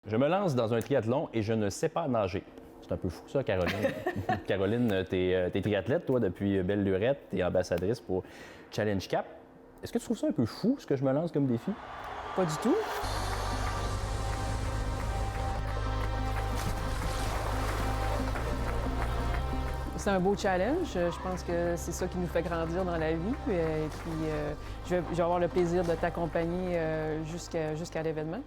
Je me lance dans un triathlon et je ne sais pas nager. C'est un peu fou ça, Caroline. Caroline, t'es triathlète, toi, depuis belle lurette. T'es ambassadrice pour Challenge Cap. Est-ce que tu trouves ça un peu fou, ce que je me lance comme défi? Pas du tout. C'est un beau challenge. Je pense que c'est ça qui nous fait grandir dans la vie. Et puis, je vais avoir le plaisir de t'accompagner jusqu'à l'événement.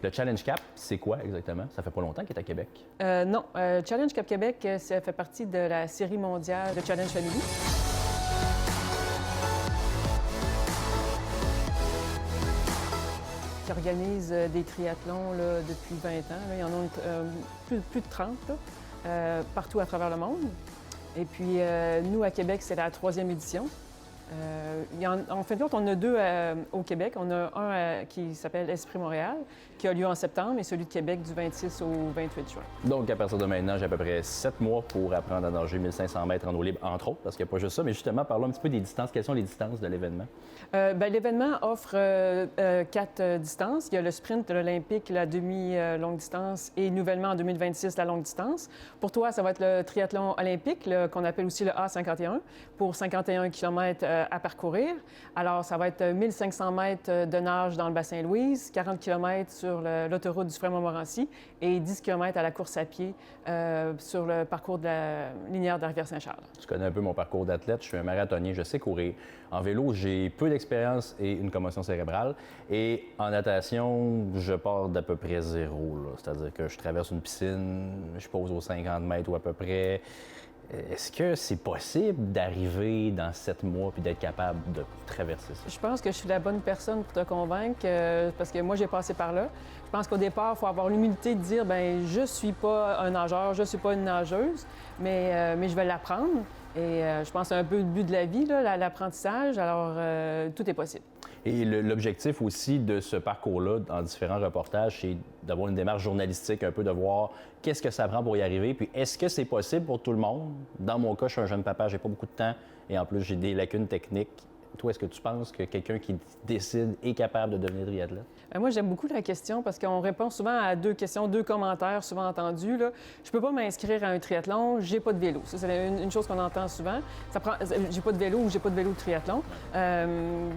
Le Challenge Cap, c'est quoi exactement? Ça fait pas longtemps qu'il est à Québec. Non, Challenge Cap Québec, ça fait partie de la série mondiale de Challenge Family. Qui organise des triathlons là, depuis 20 ans. Là. Il y en a plus de 30 là, partout à travers le monde. Et puis, nous, à Québec, c'est la 3e édition. En fin de compte, on a 2 au Québec. On a un qui s'appelle Esprit Montréal, qui a lieu en septembre, et celui de Québec du 26 au 28 juin. Donc, à partir de maintenant, j'ai à peu près 7 mois pour apprendre à nager 1500 mètres en eau libre, entre autres, parce qu'il n'y a pas juste ça. Mais justement, parlons un petit peu des distances. Quelles sont les distances de l'événement? L'événement offre 4 distances. Il y a le sprint, l'olympique, la demi-longue distance et nouvellement en 2026, la longue distance. Pour toi, ça va être le triathlon olympique, qu'on appelle aussi le A51, pour 51 km à parcourir. Alors, ça va être 1500 mètres de nage dans le bassin Louise, 40 km sur l'autoroute du Fremont-Montmorency et 10 km à la course à pied sur le parcours de la linéaire de la Rivière-Saint-Charles. Tu connais un peu mon parcours d'athlète. Je suis un marathonien, je sais courir. En vélo, j'ai peu d'expérience et une commotion cérébrale. Et en natation, je pars d'à peu près zéro. C'est-à-dire que je traverse une piscine, je pose aux 50 mètres ou à peu près. Est-ce que c'est possible d'arriver dans 7 mois puis d'être capable de traverser ça? Je pense que je suis la bonne personne pour te convaincre parce que moi, j'ai passé par là. Je pense qu'au départ, il faut avoir l'humilité de dire, bien, je suis pas un nageur, je suis pas une nageuse, mais je vais l'apprendre. Et je pense que c'est un peu le but de la vie, l'apprentissage. Alors, tout est possible. Et l'objectif aussi de ce parcours-là, en différents reportages, c'est d'avoir une démarche journalistique, un peu de voir qu'est-ce que ça prend pour y arriver, puis est-ce que c'est possible pour tout le monde? Dans mon cas, je suis un jeune papa, j'ai pas beaucoup de temps, et en plus, j'ai des lacunes techniques. Toi, est-ce que tu penses que quelqu'un qui décide est capable de devenir triathlète? Moi, j'aime beaucoup la question parce qu'on répond souvent à 2 questions, 2 commentaires souvent entendus. Là. Je peux pas m'inscrire à un triathlon, j'ai pas de vélo. Ça, c'est une chose qu'on entend souvent. J'ai pas de vélo ou j'ai pas de vélo de triathlon.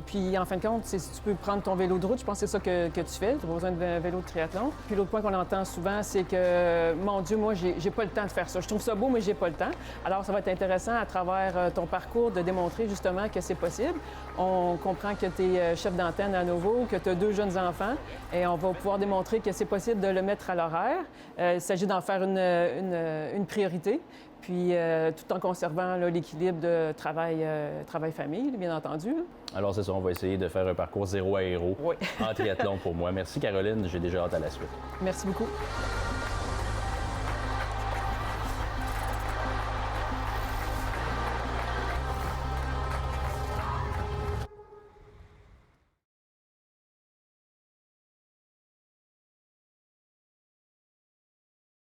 Puis, en fin de compte, si tu peux prendre ton vélo de route, je pense que c'est ça que tu fais. Tu n'as pas besoin d'un vélo de triathlon. Puis, l'autre point qu'on entend souvent, c'est que, mon Dieu, moi, j'ai pas le temps de faire ça. Je trouve ça beau, mais j'ai pas le temps. Alors, ça va être intéressant à travers ton parcours de démontrer justement que c'est possible. On comprend que tu es chef d'antenne à Novo, que tu as 2 jeunes enfants et on va pouvoir démontrer que c'est possible de le mettre à l'horaire. Il s'agit d'en faire une priorité, puis tout en conservant l'équilibre de travail-famille, bien entendu. Alors c'est ça, on va essayer de faire un parcours zéro à héros en triathlon pour moi. Merci Caroline, j'ai déjà hâte à la suite. Merci beaucoup.